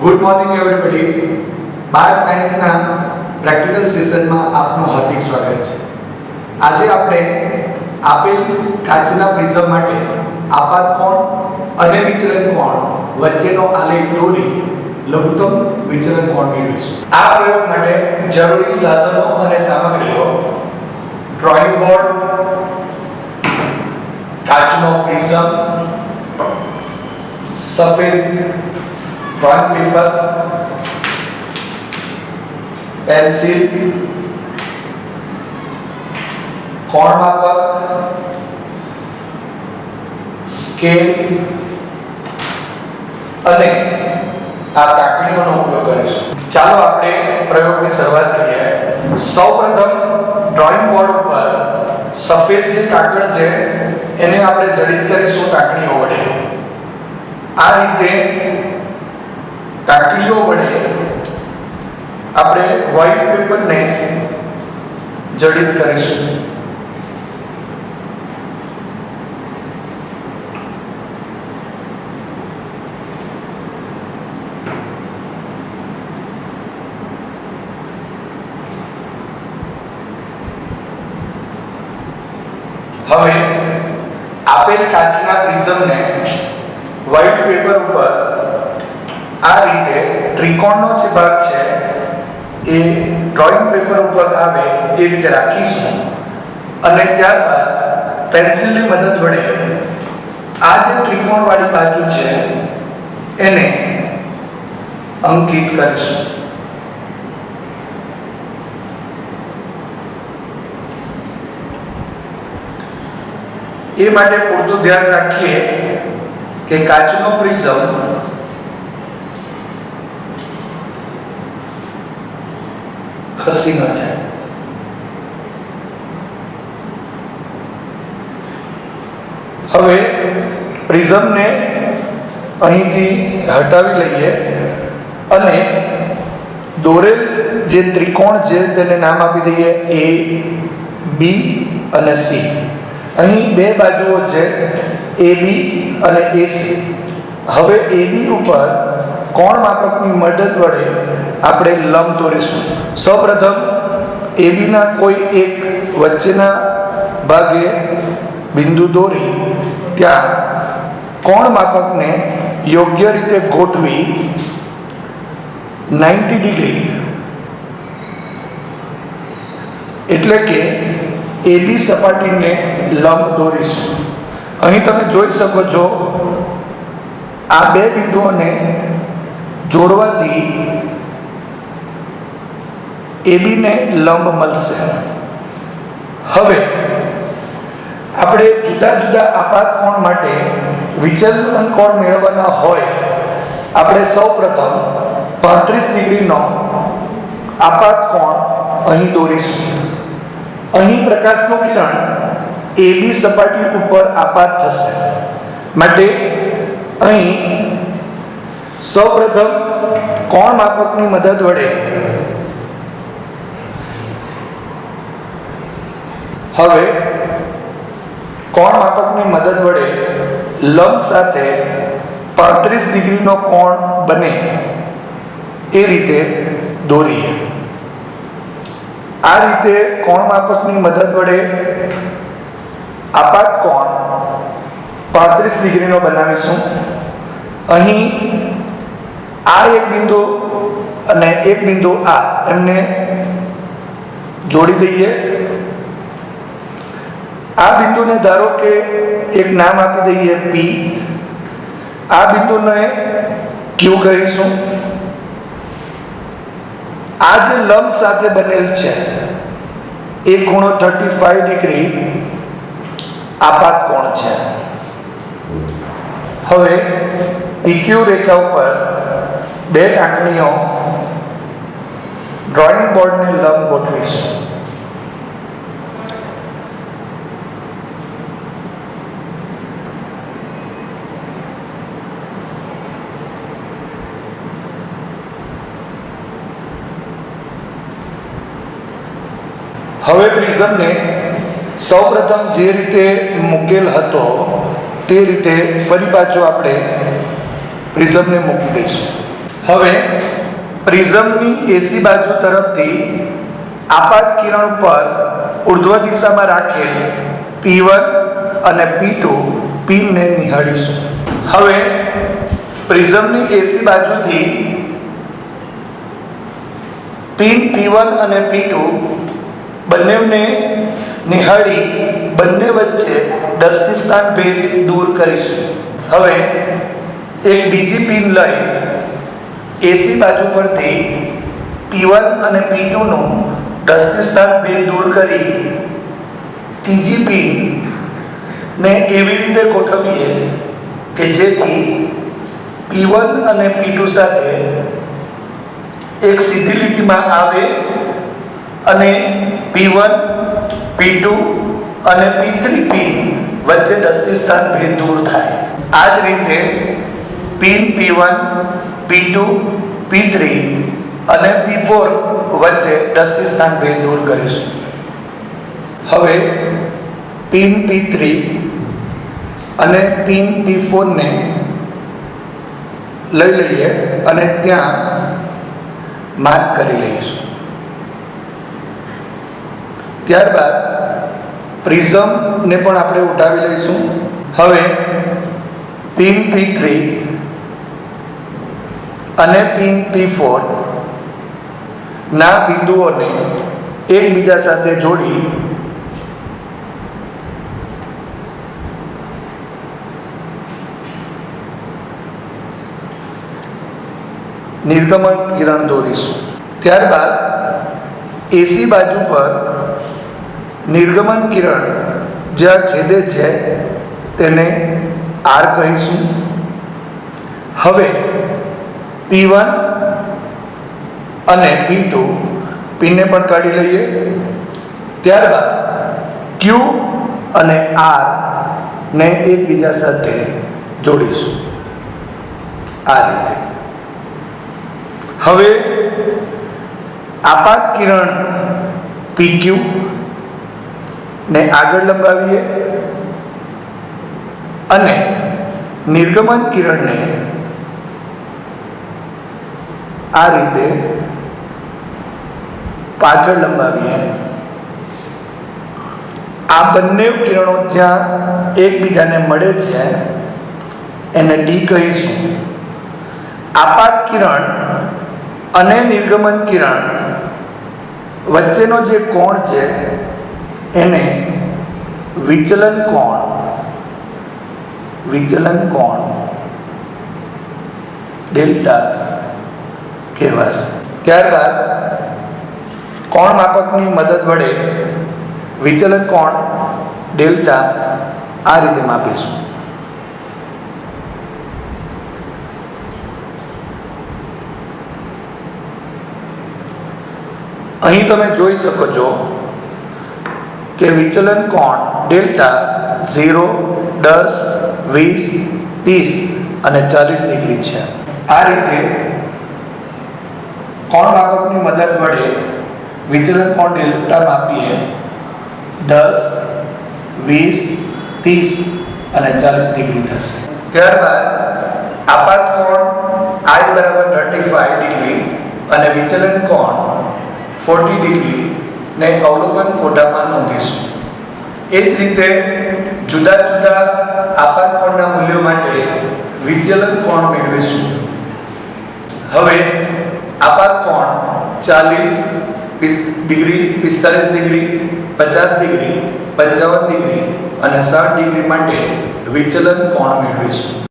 Good morning everybody. Bio સાયન્સના practical સેશનમાં આપનું હાર્દિક સ્વાગત છે. આજે આપણે આપેલ કાચના પ્રિઝમ માટે આપાત કોણ અને વિચલન કોણ વચ્ચેનો આલેખ દોરી લઘુત્તમ વિચલન કોણ મેળવીશું. આ પ્રયોગ માટે જરૂરી સાધનો અને સામગ્રીઓ: ડ્રોઈંગ બોર્ડ, કાચનો પ્રિઝમ, સફેદ ડ્રોઈંગ પેપર, પેન્સિલ, કોણ માપક, સ્કેલ અને આ તાકણીઓનો ઉપયોગ કરીશું. ચાલો આપણે પ્રયોગની શરૂઆત કરીએ. સૌપ્રથમ ડ્રોઈંગ બોર્ડ ઉપર સફેદ જે કાગળ છે એને આપણે જડિત કરીશું તાકણીઓ વડે. આ રીતે તાકણીઓ વડે આપણે વ્હાઇટ પેપરને જડિત કરીશું. હવે આપેલ કાચના પ્રિઝમને વ્હાઇટ પેપર ઉપર આ રીતે ત્રિકોણનો જે ભાગ છે એ ડ્રોઈંગ પેપર ઉપર આવે એ રીતે રાખીશું અને ત્યારબાદ પેન્સિલની મદદ વડે આ જે ત્રિકોણવાળી બાજુ છે એને અંકિત કરીશું. એ માટે પૂરતું ધ્યાન રાખીએ કે કાચનો પ્રિઝમ ખસી ન જાય. હવે પ્રિઝમને અહીંથી હટાવી લઈએ અને દોરેલ જે ત્રિકોણ છે તેને નામ આપી દઈએ એ, બી અને સી. અહીં બે બાજુઓ છે AB અને AC. હવે AB ઉપર કોણ માપકની મદદ વડે આપણે લંબ દોરીશું. સૌપ્રથમ AB ના કોઈ એક વચ્ચેના ભાગે બિંદુ દોરી ત્યાં કોણ માપકને યોગ્ય રીતે ગોઠવી 90 ડિગ્રી એટલે કે AB સપાટીને લંબ દોરીશું. અહીં તમે જોઈ શકો છો આ બે બિંદુઓને જોડવાથી AB ને લંબ મળશે. હવે આપણે જુદા જુદા આપાત કોણ માટે વિચલન કોણ મેળવવાના હોય આપણે સૌપ્રથમ 35 ડિગ્રીનો આપાત કોણ અહીં દોરીશું. અહીં પ્રકાશનું કિરણ AB સપાટી ઉપર આપાત થશે માટે અહીં સૌપ્રથમ કોણ માપકની મદદ વડે લંબ સાથે 35 ડિગ્રીનો કોણ બને એ રીતે દોરીએ. આ રીતે કોણ માપકની મદદ વડે આપાત કોણ 35 ડિગ્રીનો બનાવીશું. અહીં આ એક બિંદુ અને એક બિંદુ આ એમને જોડી દઈએ. આ બિંદુને ધારો કે એક નામ આપી દઈએ P. આ બિંદુને Q કહીશું. આ જે લંબ સાથે બનેલ છે એ ખૂણો 35 ડિગ્રી આપાત કોણ છે. હવે PQ રેખા ઉપર બે ટાંકણીઓ ડ્રોઈંગ બોર્ડને લંબ ગોઠવીશું. હવે પ્રિઝમને સૌપ્રથમ જે રીતે મૂકેલ હતો તે રીતે ફરી પાછો આપણે પ્રિઝમને મૂકી દઈશું. હવે પ્રિઝમની એસી બાજુ તરફથી આપાત કિરણ ઉપર ઉર્ધ્વ દિશામાં રાખેલ P1 અને P2 પિનને નિહાળીશું. હવે પ્રિઝમની એસી બાજુથી પિન P1 અને P2 બંનેને નિહાળી બંને વચ્ચે 10 સ્થાન ભેદ દૂર કરીશું. હવે એક બીજી પિન લઈ એસી બાજુ પરથી P1 અને P2 નું 10 સ્થાન ભેદ દૂર કરી ત્રીજી પિન ને એવી રીતે ગોઠવીએ કે જેથી P1 અને P2 સાથે એક સીધી લીટીમાં આવે અને P1, P2 અને P3 પિન વચ્ચે 10 સ્થાન ભેદ દૂર થાય. આ જ રીતે પિન P1, P2, P3 અને P4 વચ્ચે 10 સ્થાન ભેદ દૂર કરીશું. હવે પિન P3 અને પિન P4 ને લઈ લઈએ અને ત્યાં માર્ક કરી લઈશું. ત્યારબાદ પ્રિઝમને પણ આપણે ઉઠાવી લઈશું. હવે પિન P3 અને પિન P4 ના બિંદુઓને એકબીજા સાથે જોડી નિર્ગમન કિરણ દોરીશું. ત્યારબાદ એસી બાજુ પર નિર્ગમન કિરણ જ્યાં છેદે છે તેને R કહીશું. હવે P1 અને P2 પિનને પણ કાઢી લઈએ. ત્યારબાદ Q અને R ને એકબીજા સાથે જોડીશું આ રીતે. હવે આપાત કિરણ PQ ને આગળ લંબાવીએ અને નિર્ગમન કિરણને આ રીતે પાછળ લંબાવીએ. આ બંને કિરણો જ્યાં એકબીજાને મળે છે એને D કહીશું. આપાત કિરણ અને નિર્ગમન કિરણ વચ્ચેનો જે કોણ છે એને વિચલન કોણ ડેલ્ટા કહેવાશે. ત્યારબાદ કોણ માપકની મદદ વડે વિચલન કોણ ડેલ્ટા આ રીતે માપીશું. અહીં તમે જોઈ શકો છો કે વિચલન કોણ ડેલ્ટા 0, 10, 20, 30 અને 40 ડિગ્રી છે. આ રીતે કોણ માપકની મદદ વડે વિચલન કોણ ડેલ્ટા માપીએ 10, 20, 30 અને 40 ડિગ્રી થશે. ત્યારબાદ આપાત કોણ I બરાબર 35 ડિગ્રી અને વિચલન કોણ 40 ડિગ્રી ને અવલોકન કોઠામાં નોંધીશું. એ જ રીતે જુદા જુદા આપાત કોણના મૂલ્યો માટે વિચલન કોણ મેળવીશું. હવે આપાત કોણ 40 ડિગ્રી, 45 ડિગ્રી, 50 ડિગ્રી, 55 ડિગ્રી અને 60 ડિગ્રી માટે વિચલન કોણ મેળવીશું.